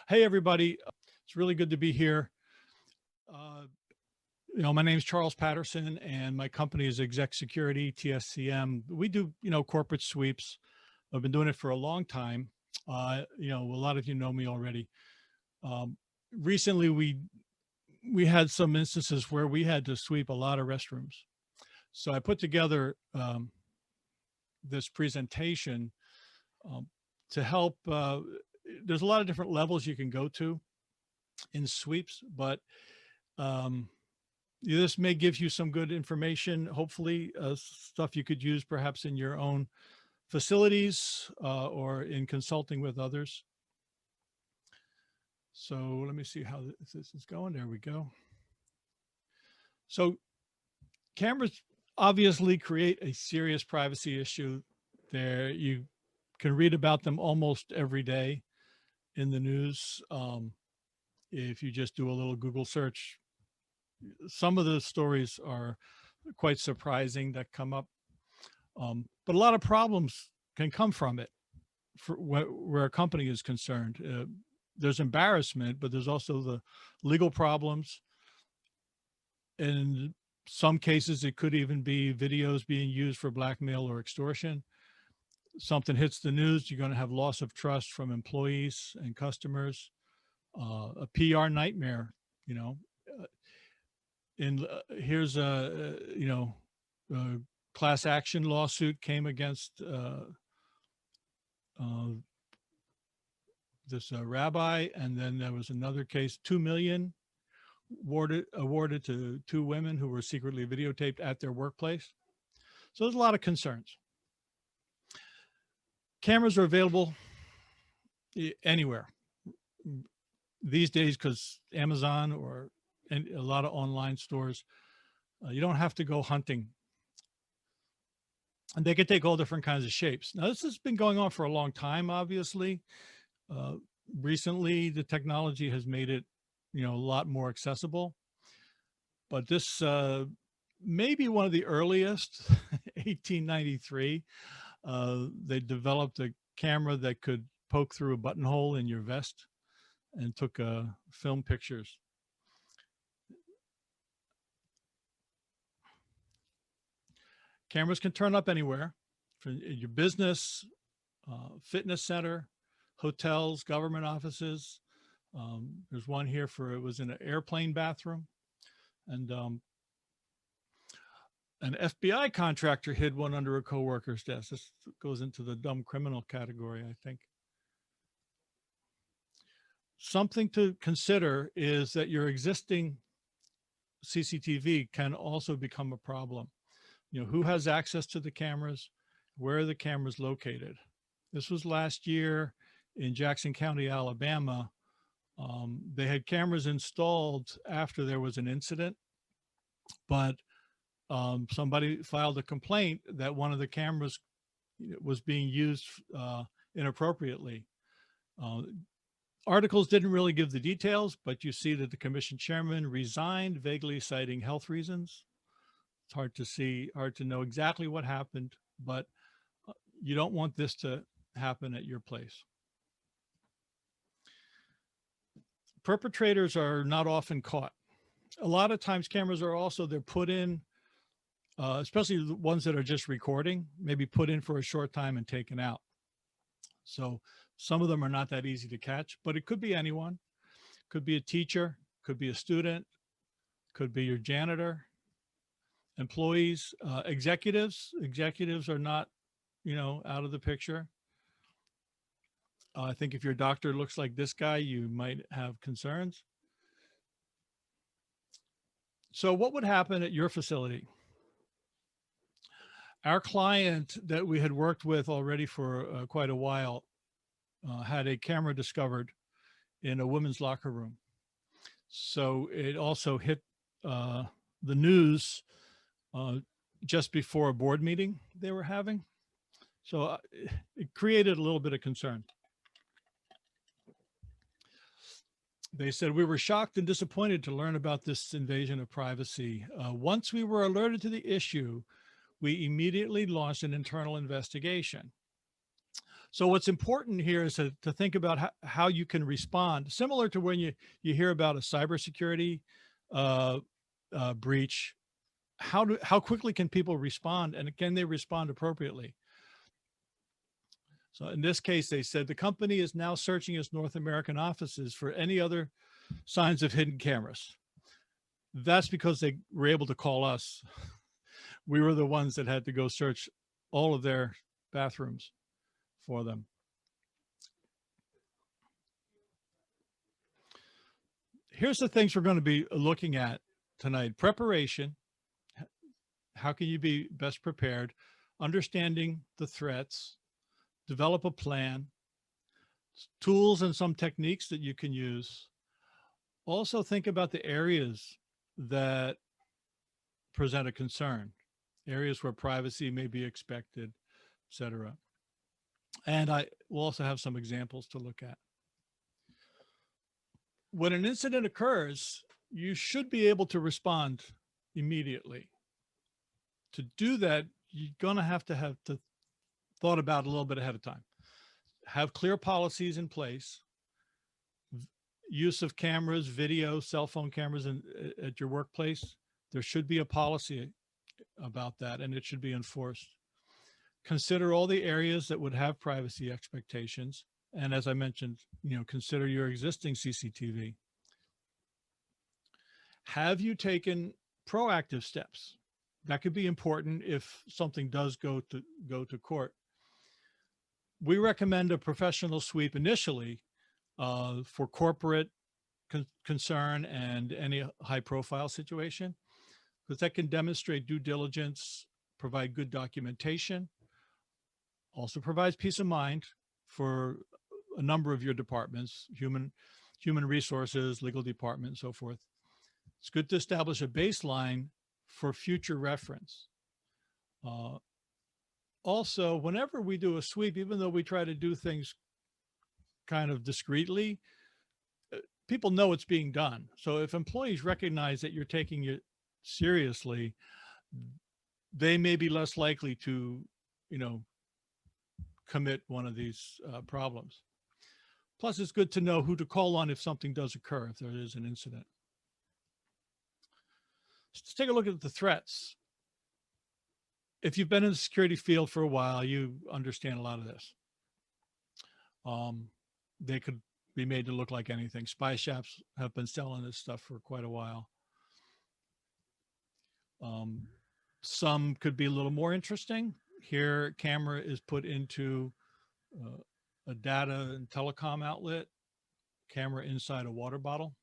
Hey, everybody. It's really good to be here. My name's Charles Patterson and my company is Exec Security TSCM. We do, corporate sweeps. I've been doing it for a long time. A lot of you know me already. Recently, we had some instances where we had to sweep a lot of restrooms. So I put together this presentation to help. There's a lot of different levels you can go to in sweeps, but this may give you some good information, hopefully stuff you could use perhaps in your own facilities or in consulting with others. So let me see how this is going. There we go. So cameras obviously create a serious privacy issue. There, you can read about them almost every day in the news. If you just do a little Google search, some of the stories are quite surprising that come up, but a lot of problems can come from it for where a company is concerned. There's embarrassment, but there's also the legal problems. In some cases, it could even be videos being used for blackmail or extortion. Something hits the news, you're going to have loss of trust from employees and customers, a PR nightmare, here's a class action lawsuit came against this rabbi, and then there was another case, 2 million awarded to 2 women who were secretly videotaped at their workplace. So there's a lot of concerns. Cameras are available anywhere these days because Amazon or a lot of online stores, you don't have to go hunting. And they can take all different kinds of shapes. Now, this has been going on for a long time, obviously. Recently, the technology has made it, a lot more accessible. But this may be one of the earliest, 1893. They developed a camera that could poke through a buttonhole in your vest and took film pictures. Cameras can turn up anywhere, from your business, fitness center, hotels, government offices. There's one here it was in an airplane bathroom. And an FBI contractor hid one under a coworker's desk. This goes into the dumb criminal category, I think. Something to consider is that your existing CCTV can also become a problem. Who has access to the cameras? Where are the cameras located? This was last year in Jackson County, Alabama. They had cameras installed after there was an incident, but somebody filed a complaint that one of the cameras was being used inappropriately. Articles didn't really give the details, but you see that the commission chairman resigned, vaguely citing health reasons. It's hard to know exactly what happened, but you don't want this to happen at your place. Perpetrators are not often caught. A lot of times cameras are also, they're put in, especially the ones that are just recording, maybe put in for a short time and taken out. So some of them are not that easy to catch, but it could be anyone. Could be a teacher, could be a student, could be your janitor, employees, executives. Executives are not, out of the picture. I think if your doctor looks like this guy, you might have concerns. So what would happen at your facility? Our client that we had worked with already for quite a while had a camera discovered in a women's locker room. So it also hit the news just before a board meeting they were having. So it created a little bit of concern. They said, we were shocked and disappointed to learn about this invasion of privacy. Once we were alerted to the issue, we immediately launched an internal investigation. So what's important here is to think about how you can respond, similar to when you hear about a cybersecurity breach. How quickly can people respond, and can they respond appropriately? So in this case, they said the company is now searching its North American offices for any other signs of hidden cameras. That's because they were able to call us. We were the ones that had to go search all of their bathrooms for them. Here's the things we're going to be looking at tonight. Preparation. How can you be best prepared? Understanding the threats, develop a plan, tools and some techniques that you can use. Also think about the areas that present a concern, areas where privacy may be expected, etc. And I will also have some examples to look at. When an incident occurs, you should be able to respond immediately. To do that, you're going to have thought about a little bit ahead of time. Have clear policies in place. Use of cameras, video, cell phone cameras at your workplace. There should be a policy about that, and it should be enforced. Consider all the areas that would have privacy expectations. And as I mentioned, consider your existing CCTV. Have you taken proactive steps? That could be important if something does go to court. We recommend a professional sweep initially for corporate concern and any high profile situation, because that can demonstrate due diligence, provide good documentation, also provides peace of mind for a number of your departments, human resources, legal department, and so forth. It's good to establish a baseline for future reference. Also, whenever we do a sweep, even though we try to do things kind of discreetly, people know it's being done. So if employees recognize that you're taking it seriously, they may be less likely to, commit one of these problems. Plus, it's good to know who to call on if something does occur, if there is an incident. Let's take a look at the threats. If you've been in the security field for a while, you understand a lot of this. They could be made to look like anything. Spy shops have been selling this stuff for quite a while. Some could be a little more interesting. Here, camera is put into a data and telecom outlet, camera inside a water bottle.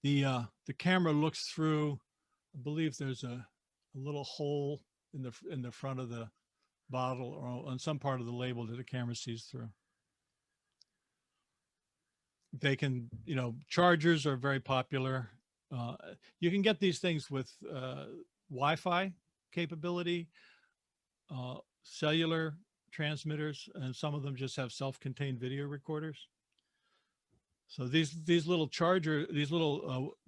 The camera looks through, I believe there's a little hole in the front of the bottle or on some part of the label that the camera sees through. They can, chargers are very popular. You can get these things with Wi-Fi capability, cellular transmitters, and some of them just have self-contained video recorders. So these little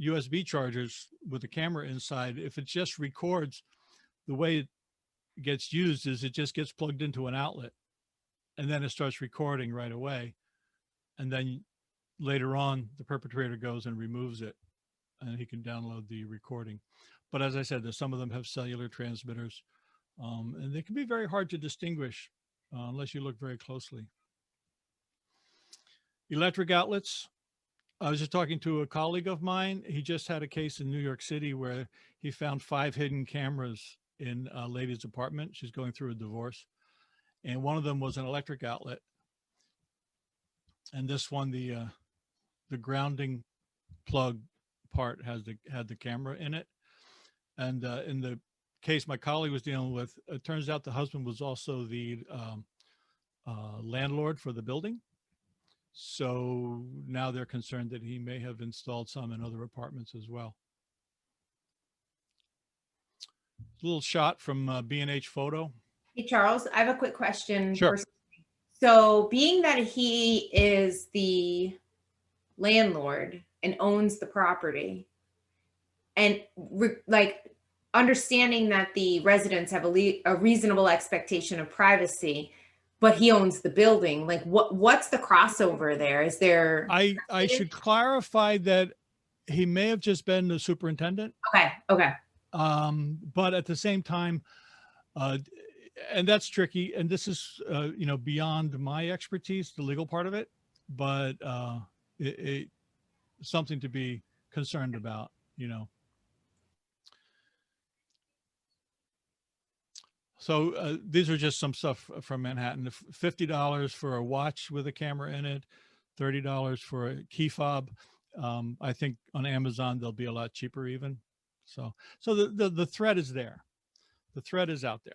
USB chargers with the camera inside, if it just records, the way it gets used is it just gets plugged into an outlet, and then it starts recording right away. And then later on, the perpetrator goes and removes it, and he can download the recording. But as I said, some of them have cellular transmitters, and they can be very hard to distinguish unless you look very closely. Electric outlets. I was just talking to a colleague of mine. He just had a case in New York City where he found 5 hidden cameras in a lady's apartment. She's going through a divorce. And one of them was an electric outlet. And this one, the grounding plug part had the camera in it. And in the case my colleague was dealing with, it turns out the husband was also the landlord for the building. So now they're concerned that he may have installed some in other apartments as well. A little shot from B&H Photo. Hey, Charles, I have a quick question. Sure. So being that he is the landlord and owns the property, and understanding that the residents have a reasonable expectation of privacy, but he owns the building. Like what's the crossover there? Is there? I should clarify that he may have just been the superintendent, Okay. Okay. but at the same time, uh, and that's tricky. And this is, beyond my expertise, the legal part of it, but it something to be concerned about, So these are just some stuff from Manhattan. $50 for a watch with a camera in it, $30 for a key fob. I think on Amazon they'll be a lot cheaper even. So the threat is there. The threat is out there.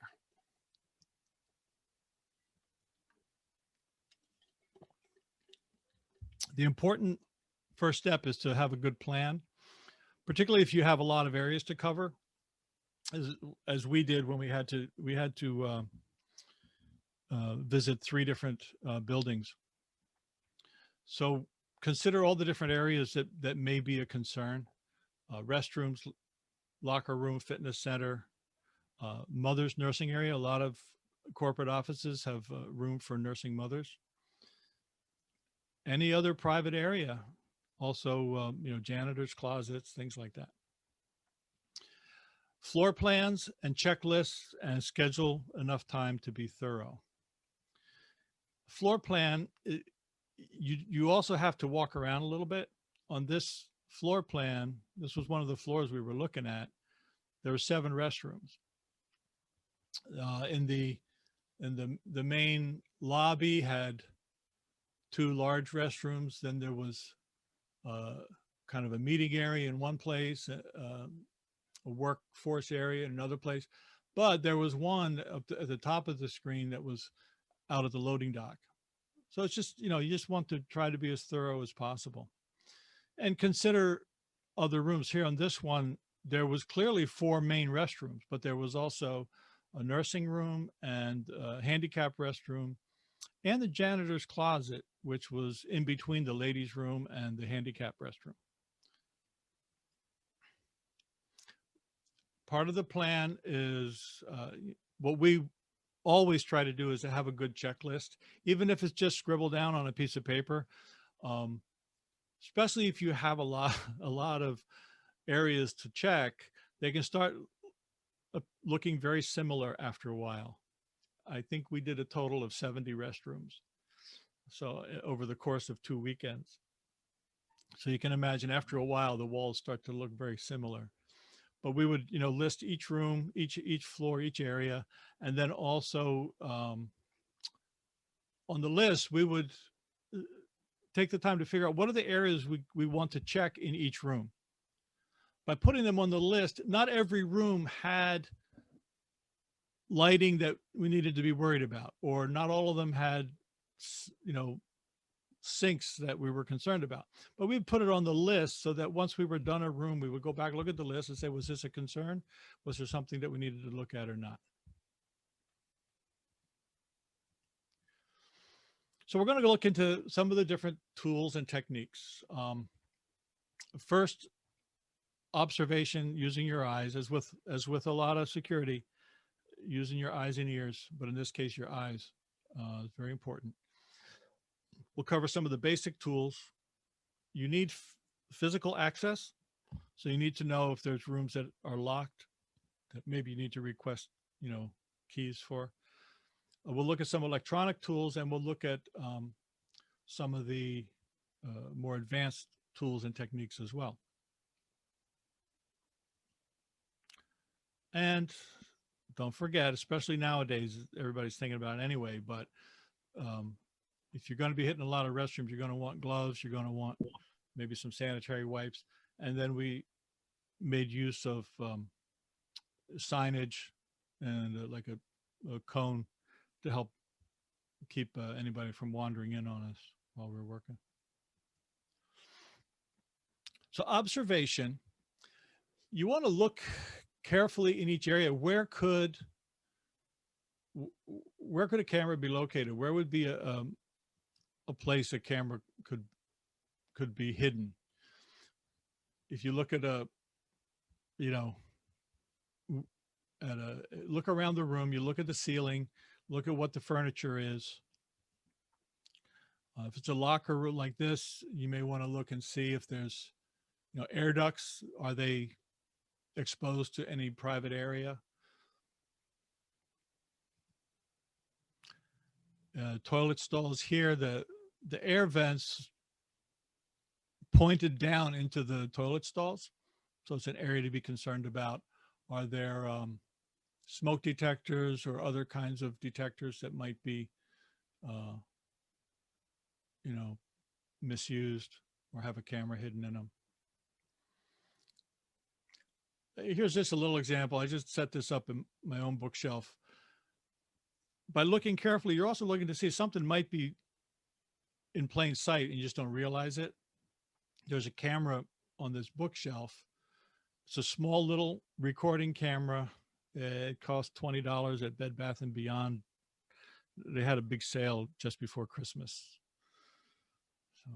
The important first step is to have a good plan, particularly if you have a lot of areas to cover, as we did when we had to visit 3 different buildings. So consider all the different areas that may be a concern: restrooms, locker room, fitness center, mother's nursing area. A lot of corporate offices have room for nursing mothers. Any other private area, also, janitors' closets, things like that. Floor plans and checklists, and schedule enough time to be thorough. Floor plan, you also have to walk around a little bit. On this floor plan, this was one of the floors we were looking at, there were 7 restrooms. In the main lobby had 2 large restrooms. Then there was kind of a meeting area in one place, a workforce area in another place. But there was one at the top of the screen that was out at the loading dock. So it's just, you just want to try to be as thorough as possible. And consider other rooms. Here on this one, there was clearly 4 main restrooms, but there was also a nursing room and a handicap restroom and the janitor's closet, which was in between the ladies' room and the handicap restroom. Part of the plan is what we always try to do is to have a good checklist, even if it's just scribbled down on a piece of paper. Especially if you have a lot of areas to check, they can start looking very similar after a while. I think we did a total of 70 restrooms. So over the course of 2 weekends. So you can imagine after a while, the walls start to look very similar. But we would, list each room, each floor, each area. And then also on the list, we would take the time to figure out what are the areas we want to check in each room. By putting them on the list, not every room had lighting that we needed to be worried about, or not all of them had, sinks that we were concerned about. But we put it on the list so that once we were done a room, we would go back, look at the list and say, was this a concern? Was there something that we needed to look at or not? So we're going to look into some of the different tools and techniques. First, observation using your eyes, as with a lot of security, using your eyes and ears, but in this case, your eyes is very important. We'll cover some of the basic tools. You need physical access. So you need to know if there's rooms that are locked that maybe you need to request, keys for. We'll look at some electronic tools, and we'll look at some of the more advanced tools and techniques as well. And don't forget, especially nowadays, everybody's thinking about it anyway, but if you're going to be hitting a lot of restrooms, you're going to want gloves, you're going to want maybe some sanitary wipes. And then we made use of signage and like a cone to help keep anybody from wandering in on us while we're working. So observation, you want to look carefully in each area. Where could a camera be located? Where would be a place a camera could be hidden? If you look at look around the room, you look at the ceiling, Look at what the furniture is. If it's a locker room like this, you may want to look and see if there's, air ducts. Are they exposed to any private area? Toilet stalls here, the air vents pointed down into the toilet stalls. So it's an area to be concerned about. Are there smoke detectors or other kinds of detectors that might be, misused or have a camera hidden in them? Here's just a little example. I just set this up in my own bookshelf. By looking carefully, you're also looking to see if something might be in plain sight and you just don't realize it. There's a camera on this bookshelf. It's a small little recording camera. It cost $20 at Bed Bath & Beyond. They had a big sale just before Christmas. So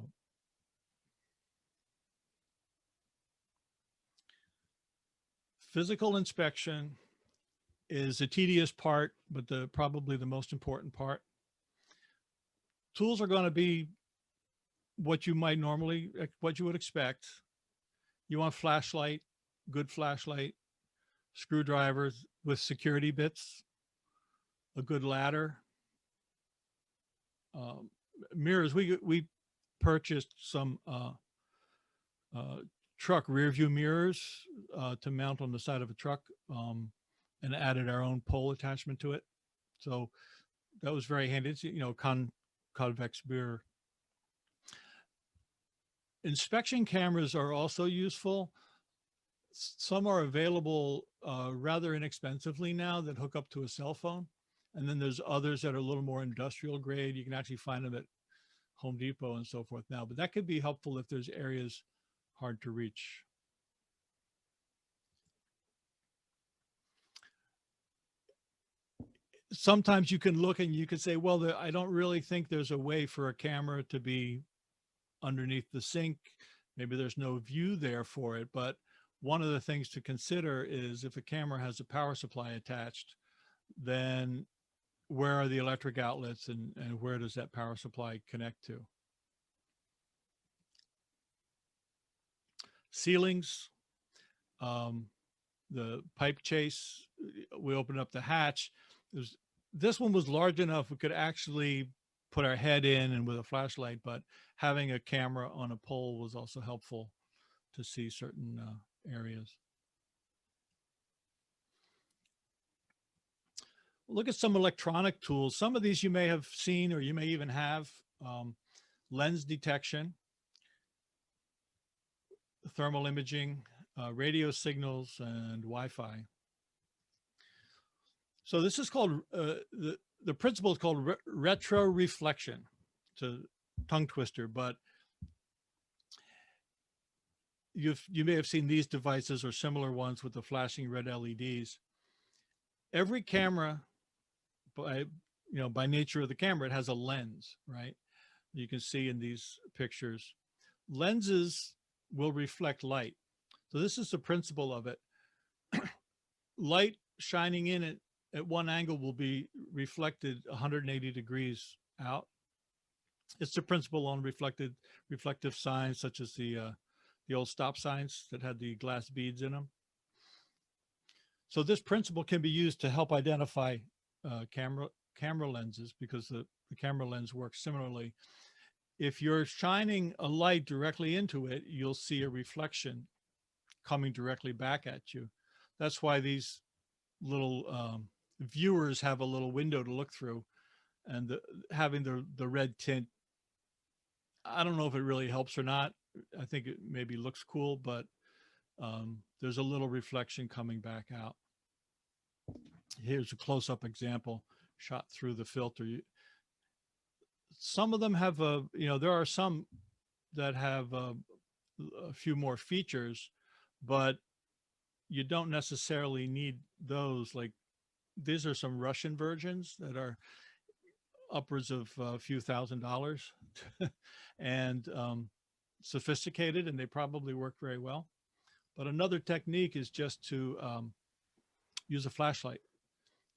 physical inspection is a tedious part, but probably the most important part. Tools are going to be what you would expect. You want flashlight, good flashlight, screwdrivers with security bits, a good ladder, mirrors. We purchased some truck rear view mirrors to mount on the side of a truck, and added our own pole attachment to it. So that was very handy. It's, convex mirror. Inspection cameras are also useful. Some are available rather inexpensively now that hook up to a cell phone. And then there's others that are a little more industrial grade. You can actually find them at Home Depot and so forth now, but that could be helpful if there's areas hard to reach. Sometimes you can look and you can say, well, I don't really think there's a way for a camera to be underneath the sink. Maybe there's no view there for it. But one of the things to consider is if a camera has a power supply attached, then where are the electric outlets and where does that power supply connect to? Ceilings, the pipe chase, we opened up the hatch. This one was large enough we could actually put our head in and with a flashlight, but having a camera on a pole was also helpful to see certain areas. Look at some electronic tools. Some of these you may have seen or you may even have. Lens detection, thermal imaging, radio signals, and Wi-Fi. So this is called, the principle is called retroreflection. It's a tongue twister, but you may have seen these devices or similar ones with the flashing red LEDs. Every camera, by nature of the camera, it has a lens, right? You can see in these pictures. Lenses will reflect light. So this is the principle of it. Light shining in it at one angle will be reflected 180 degrees out. It's the principle on reflective signs, such as the old stop signs that had the glass beads in them. So this principle can be used to help identify camera lenses, because the camera lens works similarly. If you're shining a light directly into it, you'll see a reflection coming directly back at you. That's why these little viewers have a little window to look through, and having the red tint, I don't know if it really helps or not. I think it maybe looks cool, but there's a little reflection coming back out. Here's a close-up example shot through the filter. Some of them have there are some that have a few more features, but you don't necessarily need those. Like, these are some Russian versions that are upwards of a few $1,000s and sophisticated, and they probably work very well. But another technique is just to use a flashlight.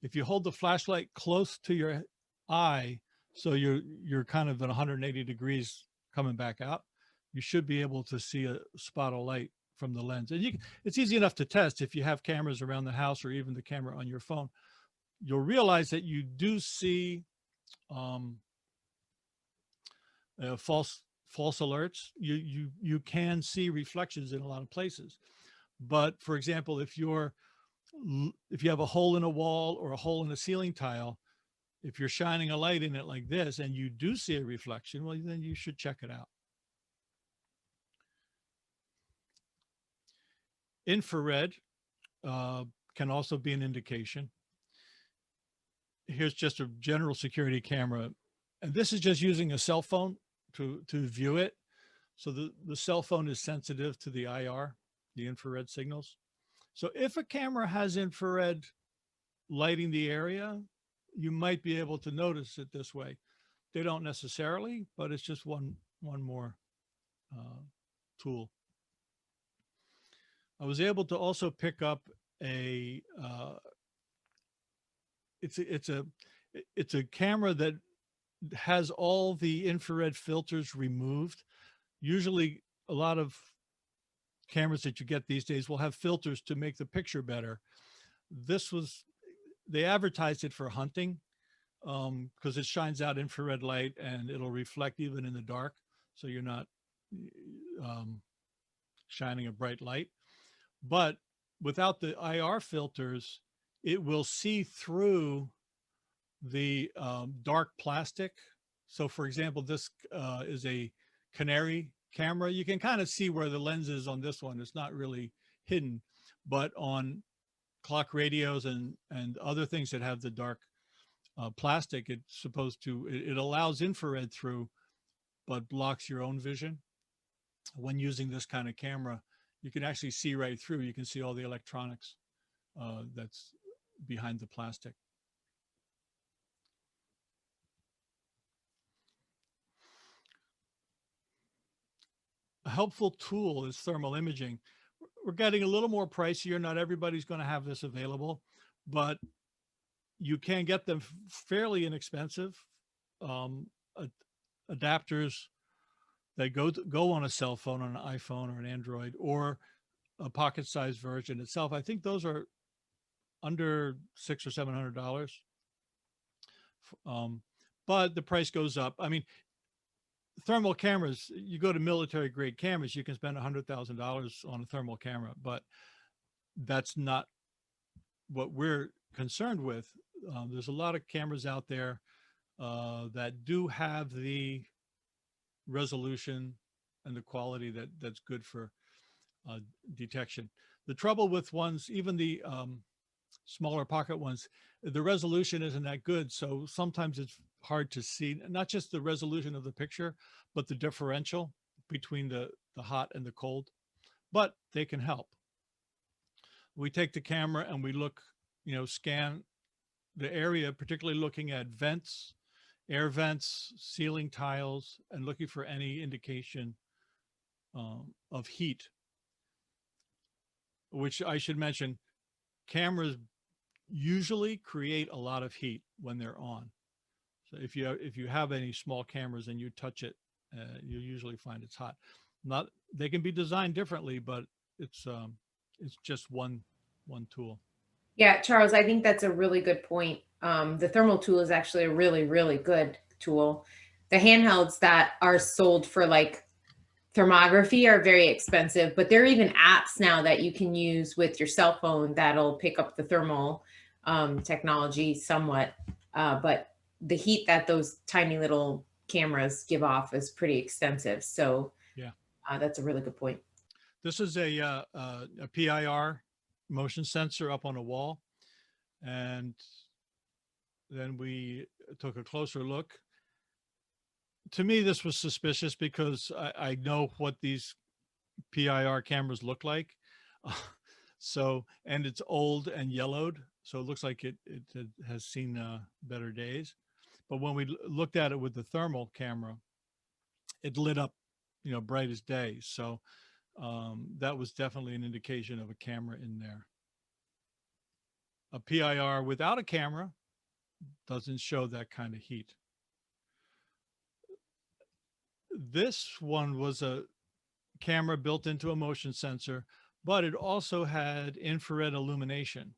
If you hold the flashlight close to your eye, so you're kind of at 180 degrees coming back out, you should be able to see a spot of light from the lens. And it's easy enough to test if you have cameras around the house or even the camera on your phone. You'll realize that you do see false alerts. You can see reflections in a lot of places. But for example, if you have a hole in a wall or a hole in a ceiling tile, if you're shining a light in it like this and you do see a reflection, well, then you should check it out. Infrared can also be an indication. Here's just a general security camera, and this is just using a cell phone to view it. So the cell phone is sensitive to the IR, the infrared signals. So if a camera has infrared lighting the area, you might be able to notice it this way. They don't necessarily, but it's just one more tool. I was able to also pick up a it's a camera that has all the infrared filters removed. Usually a lot of cameras that you get these days will have filters to make the picture better. They advertised it for hunting because it shines out infrared light and it'll reflect even in the dark. So you're not shining a bright light. But without the IR filters, it will see through the dark plastic. So for example, this is a canary camera. You can kind of see where the lens is on this one. It's not really hidden, but on clock radios and other things that have the dark plastic, it allows infrared through, but blocks your own vision. When using this kind of camera, you can actually see right through. You can see all the electronics that's behind the plastic. A helpful tool is thermal imaging. We're getting a little more pricier. Not everybody's going to have this available, but you can get them fairly inexpensive. Adapters that go on a cell phone, on an iPhone or an Android, or a pocket-sized version itself. I think those are under $600 or $700. But the price goes up. I mean, thermal cameras, you go to military grade cameras, you can spend $100,000 on a thermal camera, but that's not what we're concerned with. There's a lot of cameras out there that do have the resolution and the quality that's good for detection. The trouble with ones, even the smaller pocket ones, the resolution isn't that good. So sometimes it's hard to see, not just the resolution of the picture, but the differential between the hot and the cold, but they can help. We take the camera and we look, scan the area, particularly looking at vents, air vents, ceiling tiles, and looking for any indication of heat, which I should mention, cameras usually create a lot of heat when they're on. So if you have any small cameras and you touch it, you usually find it's hot. They can be designed differently, but it's just one tool. Yeah, Charles, I think that's a really good point. The thermal tool is actually a really, really good tool. The handhelds that are sold for like thermography are very expensive, but there are even apps now that you can use with your cell phone that'll pick up the thermal technology somewhat. But the heat that those tiny little cameras give off is pretty extensive. So yeah, that's a really good point. This is a PIR motion sensor up on a wall. And then we took a closer look. To me, this was suspicious because I know what these PIR cameras look like. And it's old and yellowed. So it looks like it has seen better days. But when we looked at it with the thermal camera, it lit up, bright as day. So that was definitely an indication of a camera in there. A PIR without a camera doesn't show that kind of heat. This one was a camera built into a motion sensor, but it also had infrared illumination.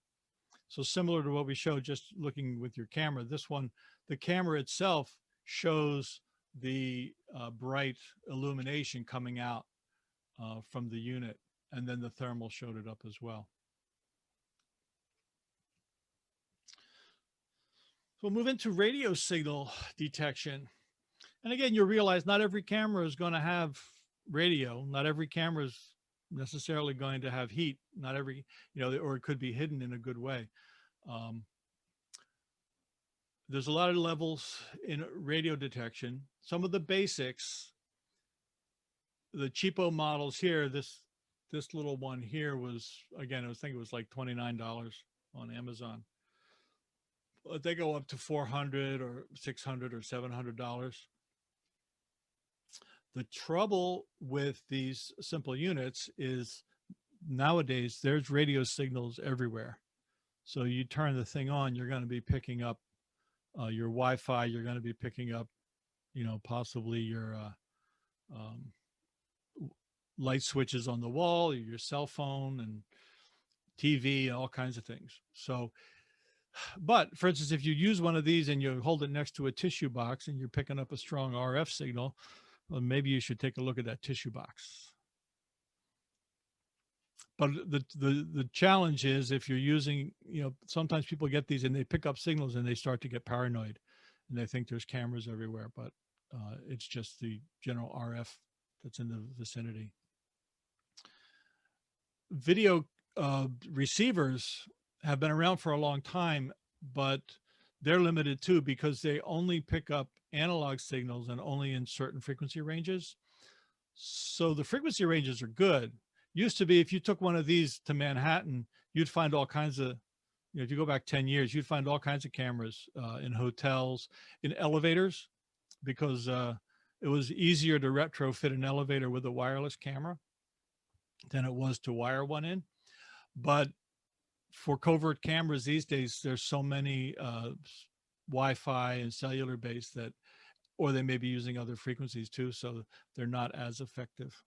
So similar to what we showed just looking with your camera, this one, the camera itself shows the bright illumination coming out from the unit, and then the thermal showed it up as well. So we'll move into radio signal detection. And again, you'll realize not every camera is going to have radio. Not every camera is necessarily going to have heat. Not every, or it could be hidden in a good way. There's a lot of levels in radio detection. Some of the basics, the cheapo models here, this little one here was, again, I think it was like $29 on Amazon. But they go up to $400 or $600 or $700. The trouble with these simple units is nowadays there's radio signals everywhere. So you turn the thing on, you're going to be picking up your Wi-Fi, you're going to be picking up, possibly your light switches on the wall, your cell phone and TV, and all kinds of things. So, but for instance, if you use one of these and you hold it next to a tissue box and you're picking up a strong RF signal, well, maybe you should take a look at that tissue box. But the challenge is if you're using, sometimes people get these and they pick up signals and they start to get paranoid and they think there's cameras everywhere, but it's just the general RF that's in the vicinity. Video receivers have been around for a long time, but they're limited too because they only pick up analog signals and only in certain frequency ranges. So the frequency ranges are good. Used to be if you took one of these to Manhattan, you'd find all kinds of, if you go back 10 years, you'd find all kinds of cameras in hotels, in elevators, because it was easier to retrofit an elevator with a wireless camera than it was to wire one in. But for covert cameras these days, there's so many Wi-Fi and cellular based that, or they may be using other frequencies too, so they're not as effective.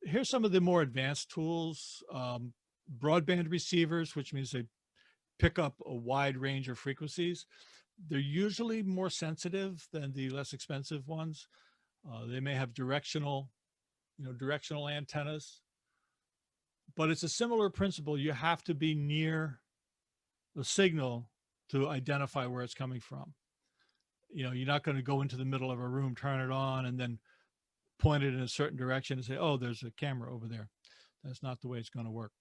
Here's some of the more advanced tools. Broadband receivers, which means they pick up a wide range of frequencies. They're usually more sensitive than the less expensive ones. They may have directional antennas, but it's a similar principle. You have to be near the signal to identify where it's coming from. You're not going to go into the middle of a room, turn it on, and then point it in a certain direction and say, oh, there's a camera over there. That's not the way it's going to work.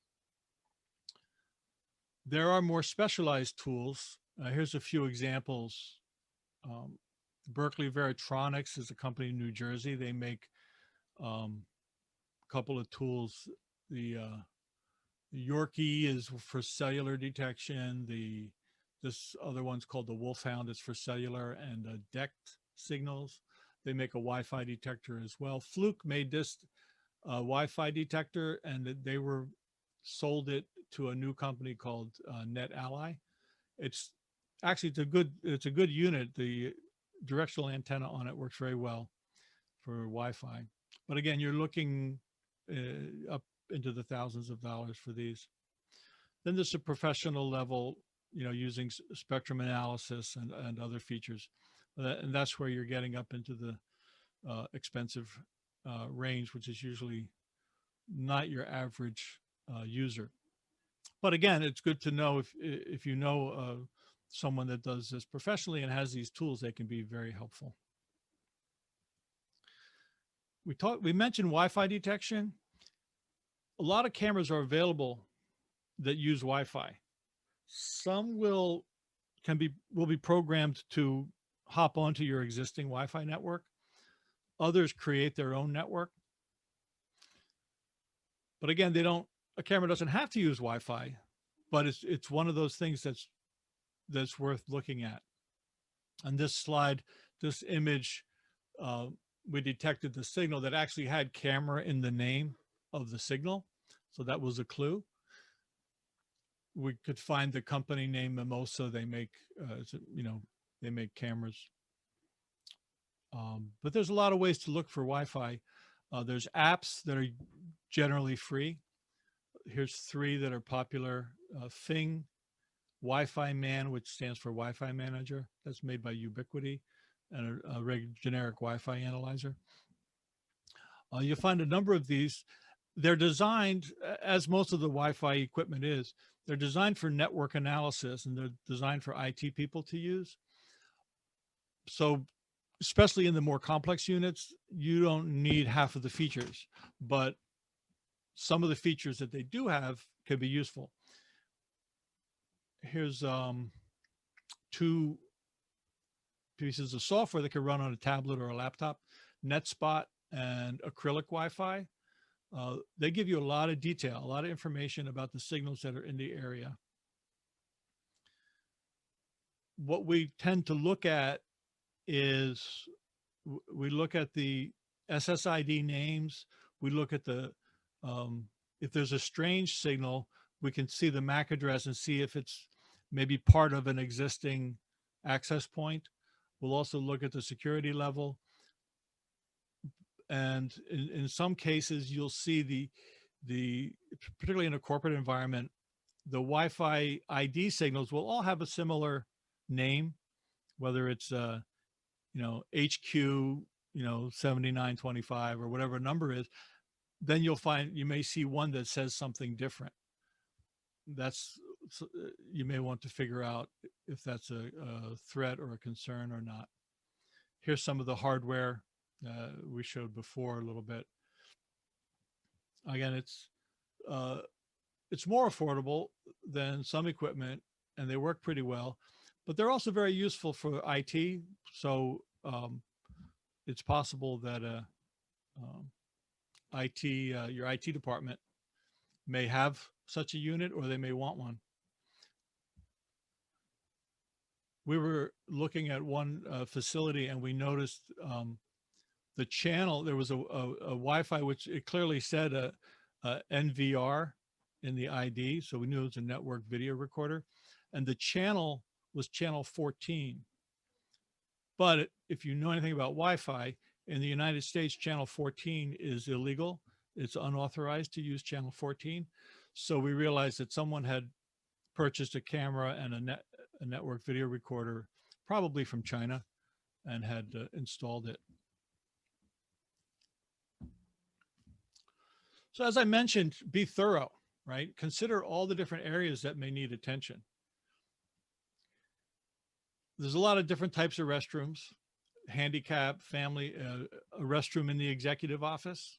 There are more specialized tools. Here's a few examples. Berkeley Veritronics is a company in New Jersey. They make a couple of tools. The Yorkie is for cellular detection. This other one's called the Wolfhound. It's for cellular and DECT signals. They make a Wi-Fi detector as well. Fluke made this Wi-Fi detector, and they sold it to a new company called NetAlly. It's actually it's a good unit. The directional antenna on it works very well for Wi-Fi. But again, you're looking up into the thousands of dollars for these. Then there's a professional level, using spectrum analysis and other features. And that's where you're getting up into the expensive range, which is usually not your average user. But again, it's good to know if you know someone that does this professionally and has these tools, they can be very helpful. We mentioned Wi-Fi detection. A lot of cameras are available that use Wi-Fi. Some will be programmed to hop onto your existing Wi-Fi network. Others create their own network. But again, a camera doesn't have to use Wi-Fi, but it's one of those things that's worth looking at. On this slide, this image, we detected the signal that actually had camera in the name of the signal. So that was a clue. we could find the company name Mimosa. They make, they make cameras. But there's a lot of ways to look for Wi-Fi. There's apps that are generally free. Here's 3 that are popular. Fing, Wi-Fi Man, which stands for Wi-Fi Manager. That's made by Ubiquiti, and a generic Wi-Fi analyzer. You'll find a number of these. They're designed, as most of the Wi-Fi equipment is, they're designed for network analysis, and they're designed for IT people to use. So especially in the more complex units, you don't need half of the features, but some of the features that they do have can be useful. Here's 2 pieces of software that can run on a tablet or a laptop, NetSpot and Acrylic Wi-Fi. They give you a lot of detail, a lot of information about the signals that are in the area. What we tend to look at is we look at the SSID names. We look at the, if there's a strange signal, we can see the MAC address and see if it's maybe part of an existing access point. We'll also look at the security level. And in some cases, you'll see particularly in a corporate environment, the Wi-Fi ID signals will all have a similar name, whether it's, HQ, 7925 or whatever number is. Then you may see one that says something different. You may want to figure out if that's a threat or a concern or not. Here's some of the hardware we showed before a little bit. Again, it's more affordable than some equipment, and they work pretty well, but they're also very useful for IT. So it's possible that your IT department may have such a unit, or they may want one. We were looking at one facility, and we noticed the channel. There was a Wi-Fi, which it clearly said a NVR in the ID, so we knew it was a network video recorder, and the channel was channel 14. But if you know anything about Wi-Fi, in the United States, channel 14 is illegal. It's unauthorized to use channel 14. So we realized that someone had purchased a camera and a network video recorder, probably from China, and had installed it. So as I mentioned, be thorough, right? Consider all the different areas that may need attention. There's a lot of different types of restrooms, handicap, family, a restroom in the executive office.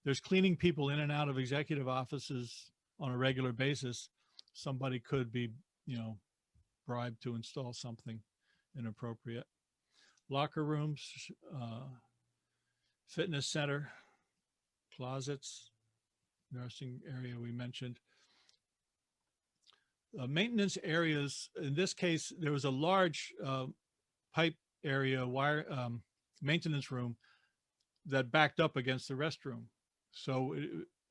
There's cleaning people in and out of executive offices on a regular basis. Somebody could be, bribed to install something inappropriate. Locker rooms, fitness center, closets, nursing area we mentioned. Maintenance areas, in this case, there was a large pipe area, maintenance room that backed up against the restroom. So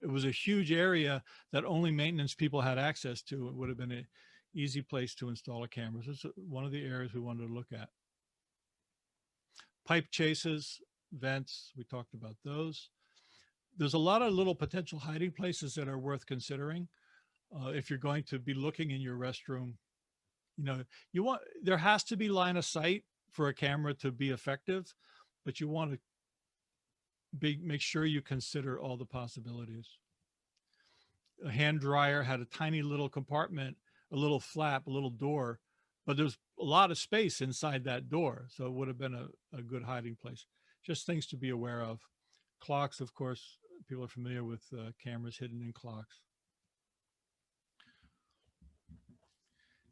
it was a huge area that only maintenance people had access to. It would have been an easy place to install a camera. So it's one of the areas we wanted to look at. Pipe chases, vents, we talked about those. There's a lot of little potential hiding places that are worth considering. If you're going to be looking in your restroom, there has to be line of sight for a camera to be effective, but you want to make sure you consider all the possibilities. A hand dryer had a tiny little compartment, a little flap, a little door, but there's a lot of space inside that door. So it would have been a good hiding place. Just things to be aware of. Clocks, of course, people are familiar with cameras hidden in clocks.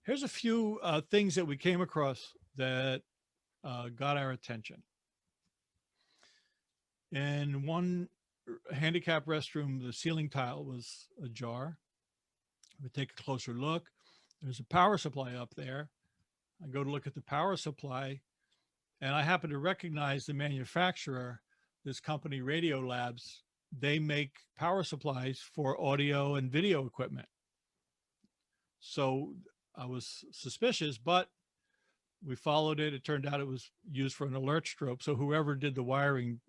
Here's a few things that we came across that got our attention. In one handicap restroom, the ceiling tile was ajar. We take a closer look. There's a power supply up there. I go to look at the power supply, and I happen to recognize the manufacturer, this company, Radio Labs. They make power supplies for audio and video equipment. So I was suspicious, but we followed it. It turned out it was used for an alert strobe. So whoever did the wiring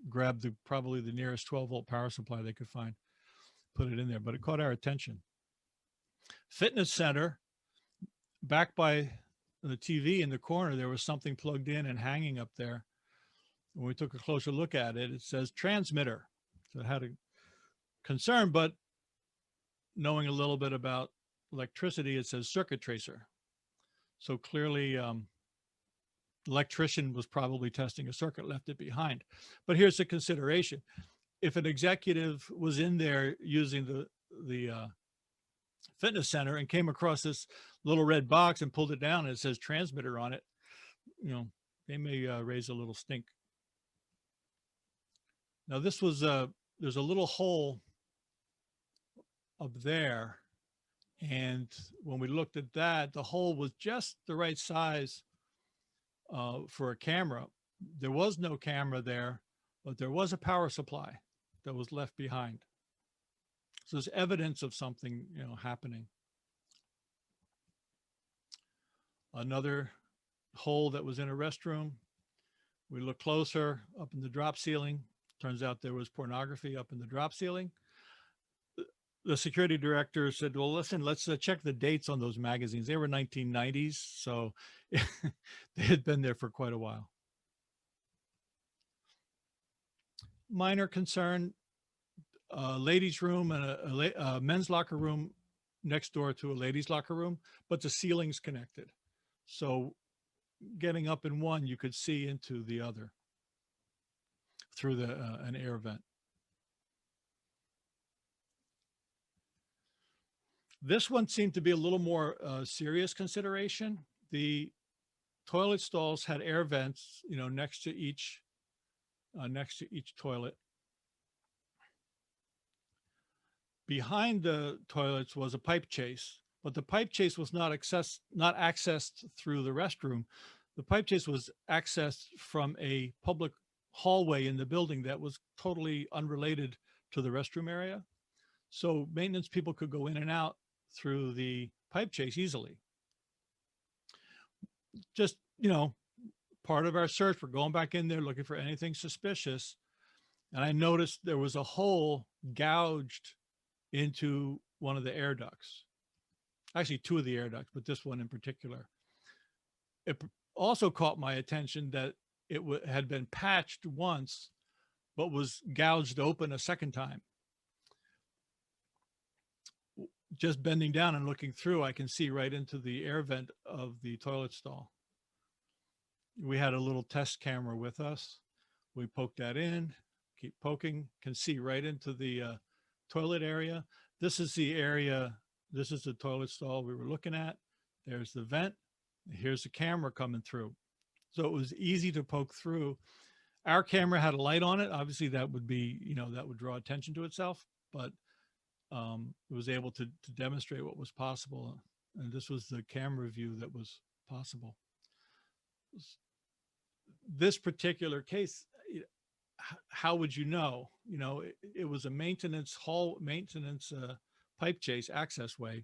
grabbed probably the nearest 12-volt power supply they could find, put it in there, but it caught our attention. Fitness center, back by the TV in the corner, there was something plugged in and hanging up there. When we took a closer look at it, it says transmitter. So it had a concern, but knowing a little bit about electricity, it says circuit tracer. So clearly, electrician was probably testing a circuit, left it behind. But here's the consideration. If an executive was in there using the fitness center and came across this little red box and pulled it down and it says transmitter on it, you know, they may raise a little stink. Now this was there's a little hole up there, and when we looked at that, the hole was just the right size for a camera. There was no camera there, but there was a power supply that was left behind. So there's evidence of something, you know, happening. Another hole that was in a restroom. We looked closer up in the drop ceiling. Turns out there was pornography up in the drop ceiling. The security director said, well, listen, let's check the dates on those magazines. They were 1990s, so they had been there for quite a while. Minor concern, ladies' room and a men's locker room next door to a ladies' locker room, but the ceiling's connected. So getting up in one, you could see into the other through an air vent. This one seemed to be a little more serious consideration. The toilet stalls had air vents, you know, next to each toilet. Behind the toilets was a pipe chase, but the pipe chase was not accessed through the restroom. The pipe chase was accessed from a public hallway in the building that was totally unrelated to the restroom area. So maintenance people could go in and out through the pipe chase easily. Just, you know, part of our search, we're going back in there looking for anything suspicious. And I noticed there was a hole gouged into one of the air ducts. Actually, two of the air ducts, but this one in particular. It also caught my attention that it had been patched once, but was gouged open a second time. Just bending down and looking through, I can see right into the air vent of the toilet stall. We had a little test camera with us. We poked that in, keep poking, can see right into the toilet area. This is the area, this is the toilet stall we were looking at. There's the vent. Here's the camera coming through. So it was easy to poke through. Our camera had a light on it. Obviously that would be, you know, that would draw attention to itself, but it was able to demonstrate what was possible. And this was the camera view that was possible. This particular case, how would you know? You know, it was a maintenance pipe chase access way.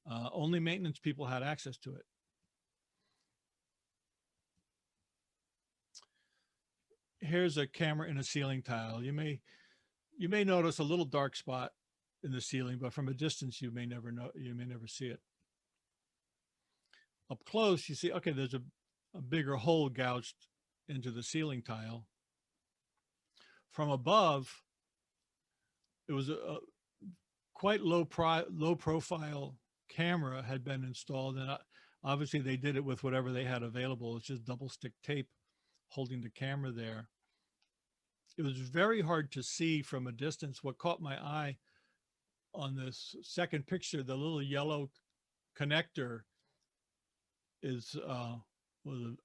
Only maintenance people had access to it. Here's a camera in a ceiling tile. You may notice a little dark spot in the ceiling, but from a distance you may never see it. Up close, you see, okay, there's a bigger hole gouged into the ceiling tile. From above, it was a quite low profile camera had been installed, and obviously they did it with whatever they had available. It's just double stick tape holding the camera there. It was very hard to see from a distance. What caught my eye on this second picture, the little yellow connector was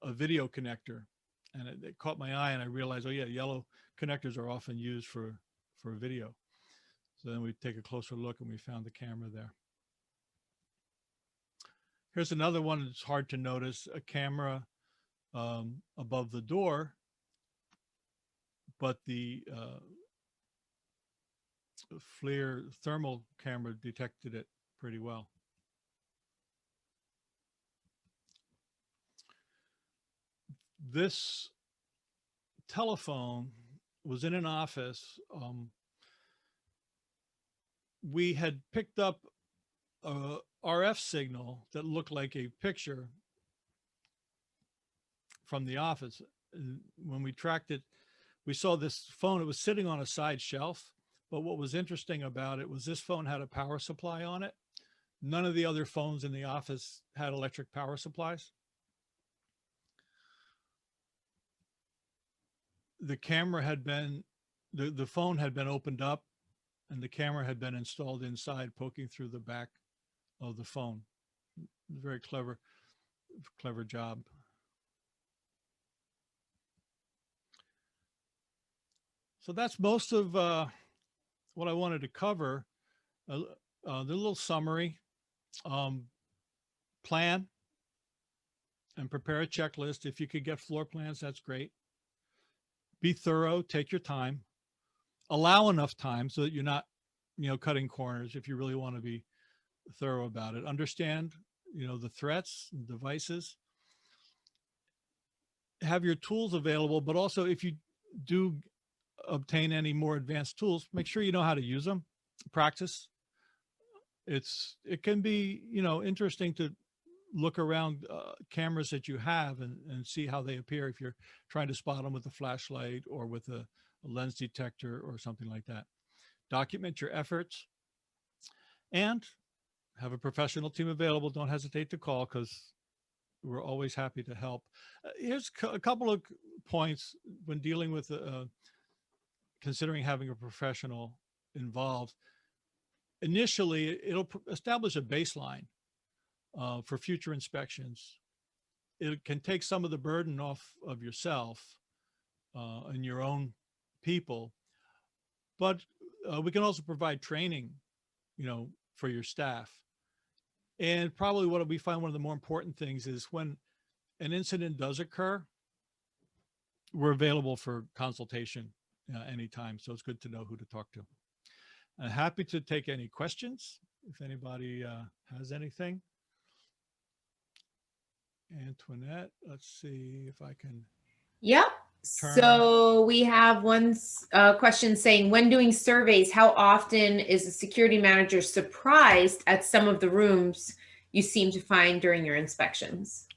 a video connector, and it caught my eye, and I realized, oh yeah, yellow connectors are often used for video. So then we take a closer look and we found the camera there. Here's another one that's hard to notice, a camera above the door, but the FLIR thermal camera detected it pretty well. This telephone was in an office. We had picked up a RF signal that looked like a picture from the office. When we tracked it, we saw this phone. It was sitting on a side shelf, but what was interesting about it was this phone had a power supply on it. None of the other phones in the office had electric power supplies. The camera had been, the phone had been opened up and the camera had been installed inside, poking through the back of the phone. Very clever job. So that's most of what I wanted to cover. The little summary, plan and prepare a checklist. If you could get floor plans, that's great. Be thorough, take your time, allow enough time so that you're not, cutting corners if you really want to be thorough about it. Understand, the threats, devices. Have your tools available, but also if you do obtain any more advanced tools, make sure you know how to use them. Practice. It can be, interesting to look around cameras that you have and see how they appear if you're trying to spot them with a flashlight or with a lens detector or something like that. Document your efforts and have a professional team available. Don't hesitate to call because we're always happy to help. Here's a couple of points when dealing with considering having a professional involved. Initially, it'll establish a baseline for future inspections. It can take some of the burden off of yourself and your own people, but we can also provide training, for your staff. And probably what we find one of the more important things is when an incident does occur, we're available for consultation anytime. So it's good to know who to talk to. I'm happy to take any questions if anybody has anything. Antoinette, let's see if I can. Yep. So we have one question saying, when doing surveys, how often is the security manager surprised at some of the rooms you seem to find during your inspections?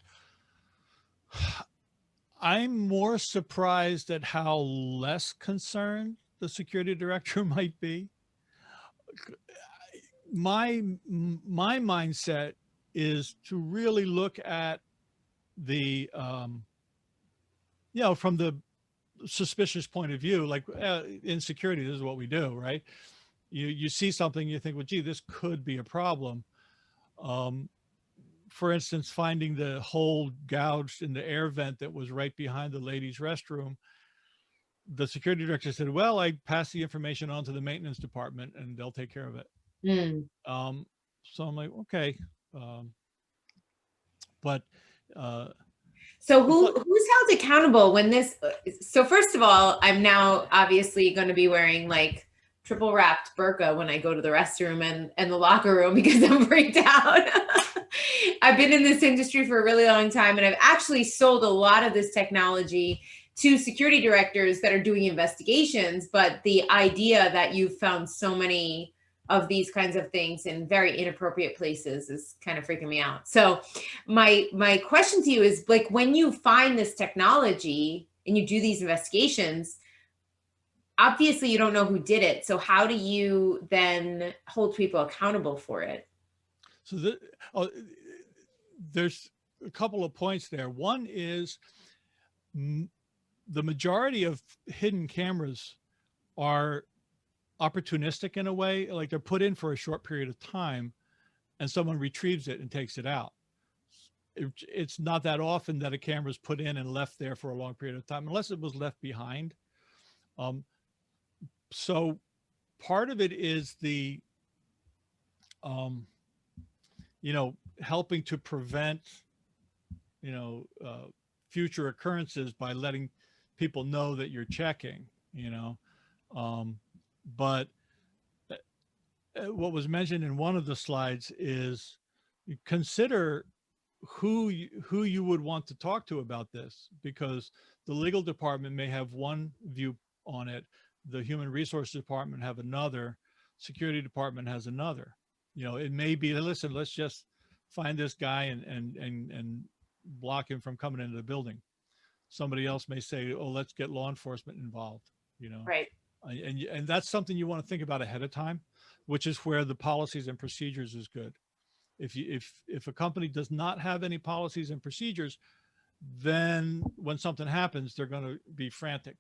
I'm more surprised at how less concerned the security director might be. My mindset is to really look at the, from the suspicious point of view, like in security, this is what we do, right? You see something, you think, well, gee, this could be a problem. For instance, finding the hole gouged in the air vent that was right behind the ladies' restroom. The security director said, well, I passed the information on to the maintenance department and they'll take care of it. So I'm like, okay. So who's held accountable when this? So first of all, I'm now obviously going to be wearing like triple wrapped burqa when I go to the restroom and the locker room because I'm freaked out. I've been in this industry for a really long time, and I've actually sold a lot of this technology to security directors that are doing investigations. But the idea that you've found so many of these kinds of things in very inappropriate places is kind of freaking me out. So my question to you is, like, when you find this technology and you do these investigations, obviously you don't know who did it. So how do you then hold people accountable for it? So there's a couple of points there. One is the majority of hidden cameras are opportunistic in a way, like they're put in for a short period of time and someone retrieves it and takes it out. It's not that often that a camera is put in and left there for a long period of time, unless it was left behind. So part of it is the, helping to prevent, future occurrences by letting people know that you're checking, but what was mentioned in one of the slides is consider who you would want to talk to about this, because the legal department may have one view on it, the human resource department have another, security department has another. It may be, listen, let's just find this guy and block him from coming into the building. Somebody else may say, oh, let's get law enforcement involved. Right. And that's something you want to think about ahead of time, which is where the policies and procedures is good. If a company does not have any policies and procedures, then when something happens, they're going to be frantic.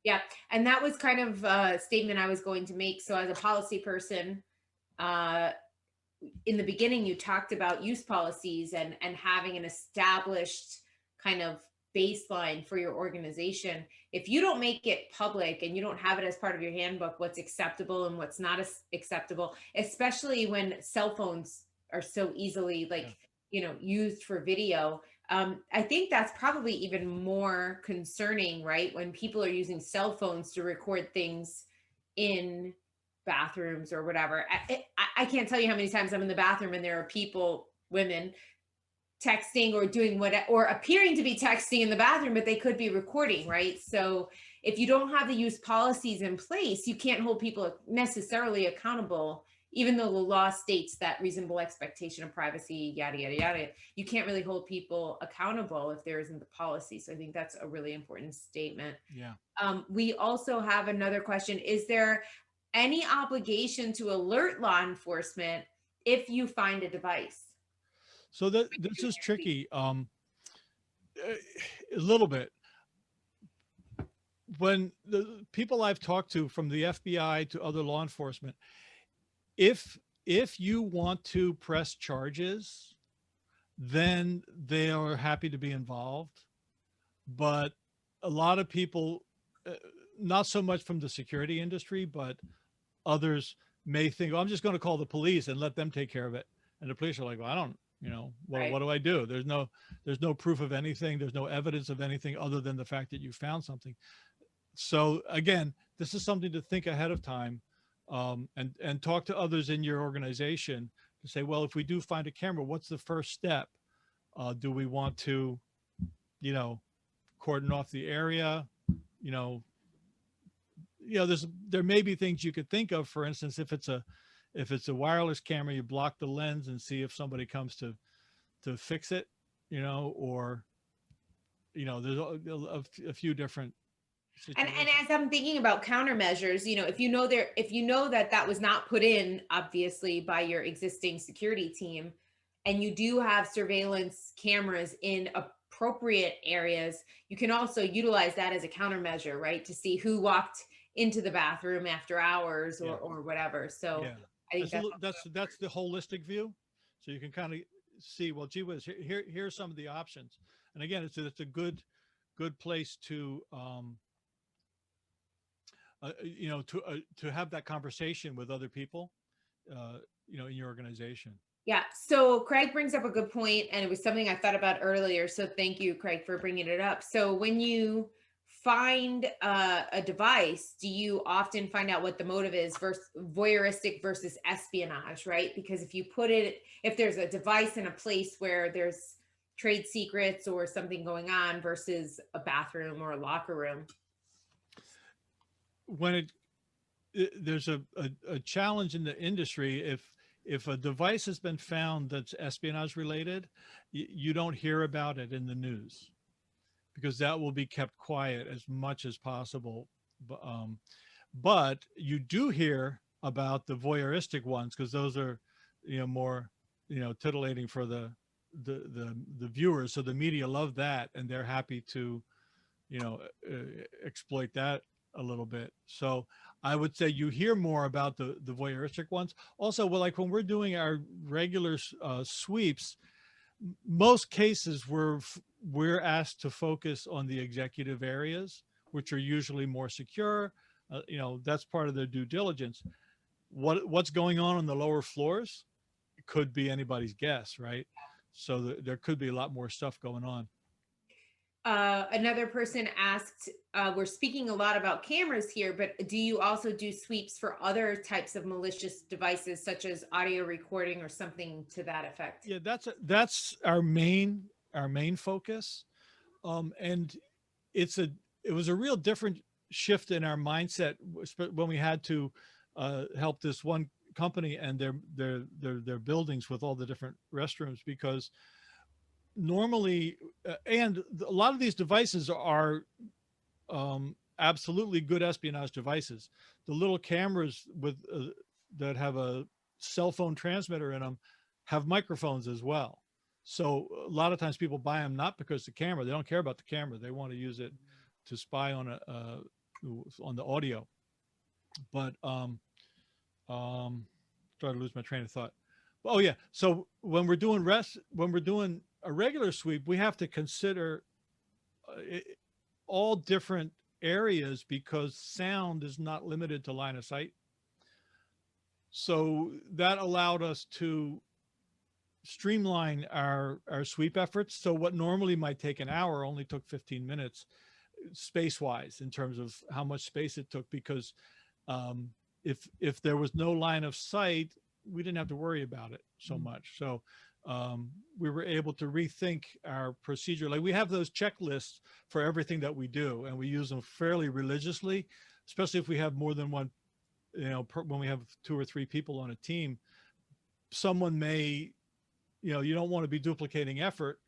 Yeah. And that was kind of a statement I was going to make. So as a policy person, in the beginning, you talked about use policies and having an established kind of baseline for your organization. If you don't make it public and you don't have it as part of your handbook, what's acceptable and what's not acceptable, especially when cell phones are so easily used for video. I think that's probably even more concerning, right? When people are using cell phones to record things in bathrooms or whatever. I can't tell you how many times I'm in the bathroom and there are people, women, texting or doing or appearing to be texting in the bathroom, but they could be recording, right? So if you don't have the use policies in place, you can't hold people necessarily accountable, even though the law states that reasonable expectation of privacy, yada, yada, yada. You can't really hold people accountable if there isn't the policy. So I think that's a really important statement. Yeah. We also have another question. Is there any obligation to alert law enforcement if you find a device? So this is tricky, a little bit. When the people I've talked to, from the FBI to other law enforcement, if you want to press charges, then they are happy to be involved. But a lot of people, not so much from the security industry, but others may think, oh, I'm just going to call the police and let them take care of it. And the police are like, well, I don't, what do I do? There's no proof of anything. There's no evidence of anything other than the fact that you found something. So again, this is something to think ahead of time, and talk to others in your organization to say, well, if we do find a camera, what's the first step? Do we want to, cordon off the area? There may be things you could think of. For instance, if it's a wireless camera, you block the lens and see if somebody comes to fix it, or, there's a few different situations. And as I'm thinking about countermeasures, if you know that was not put in, obviously, by your existing security team, and you do have surveillance cameras in appropriate areas, you can also utilize that as a countermeasure, right? To see who walked into the bathroom after hours or whatever. So yeah. I think that's the holistic view. So you can kind of see, well, gee whiz, here's some of the options. And again, it's a good place to, to have that conversation with other people, in your organization. Yeah. So Craig brings up a good point, and it was something I thought about earlier. So thank you, Craig, for bringing it up. So when you find a device, do you often find out what the motive is versus voyeuristic versus espionage, right? Because if there's a device in a place where there's trade secrets or something going on versus a bathroom or a locker room. When there's a challenge in the industry, if a device has been found that's espionage related, you don't hear about it in the news, because that will be kept quiet as much as possible. But you do hear about the voyeuristic ones, because those are, more, titillating for the viewers. So the media love that, and they're happy to, exploit that a little bit. So I would say you hear more about the voyeuristic ones. Also, well, like when we're doing our regular sweeps, most cases we're asked to focus on the executive areas, which are usually more secure. That's part of their due diligence. What's going on the lower floors could be anybody's guess, right? So there could be a lot more stuff going on. Another person asked, we're speaking a lot about cameras here, but do you also do sweeps for other types of malicious devices, such as audio recording or something to that effect? Yeah, that's our main focus. And it was a real different shift in our mindset when we had to help this one company and their buildings with all the different restrooms, because normally and a lot of these devices are absolutely good espionage devices. The little cameras with that have a cell phone transmitter in them have microphones as well. So a lot of times people buy them not because the camera, they don't care about the camera, they want to use it to spy on on the audio. But started to lose my train of thought. Oh yeah, so when we're doing a regular sweep, we have to consider all different areas because sound is not limited to line of sight. So that allowed us to streamline our sweep efforts. So what normally might take an hour only took 15 minutes space wise in terms of how much space it took, because if there was no line of sight, we didn't have to worry about it so much. So we were able to rethink our procedure. Like we have those checklists for everything that we do, and we use them fairly religiously, especially if we have more than one, when we have 2 or 3 people on a team, someone may, you don't want to be duplicating effort,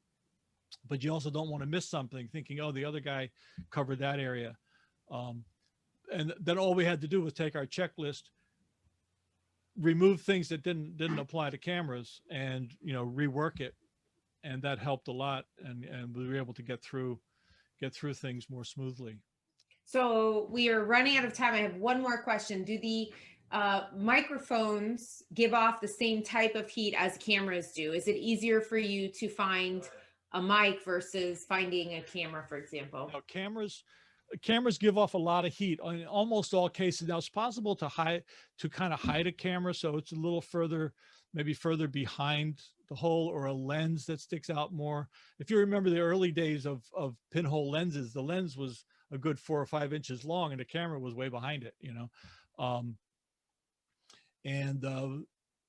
but you also don't want to miss something thinking, oh, the other guy covered that area. And then all we had to do was take our checklist, remove things that didn't apply to cameras, and rework it, and that helped a lot, and we were able to get through things more smoothly. So we are running out of time. I have one more question. Do the microphones give off the same type of heat as cameras do? Is it easier for you to find a mic versus finding a camera, for example? Now, cameras give off a lot of heat in almost all cases. Now it's possible to kind of hide a camera, so it's a little further, maybe further behind the hole, or a lens that sticks out more. If you remember the early days of pinhole lenses, the lens was a good 4 or 5 inches long and the camera was way behind it, and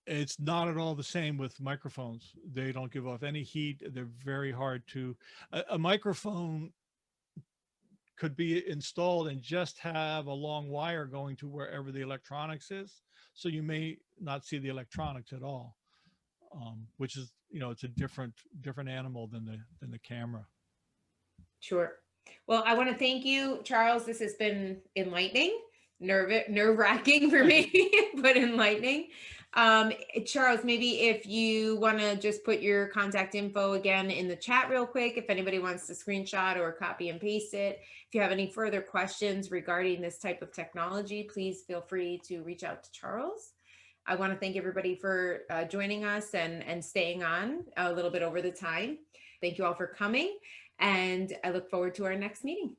it's not at all the same with microphones. They don't give off any heat. They're very hard to, a microphone could be installed and just have a long wire going to wherever the electronics is. So you may not see the electronics at all, which is, it's a different animal than the camera. Sure. Well, I want to thank you, Charles. This has been enlightening, nerve-wracking for me, but enlightening. Charles, maybe if you want to just put your contact info again in the chat real quick, if anybody wants to screenshot or copy and paste it. If you have any further questions regarding this type of technology, please feel free to reach out to Charles. I want to thank everybody for joining us and staying on a little bit over the time. Thank you all for coming, and I look forward to our next meeting.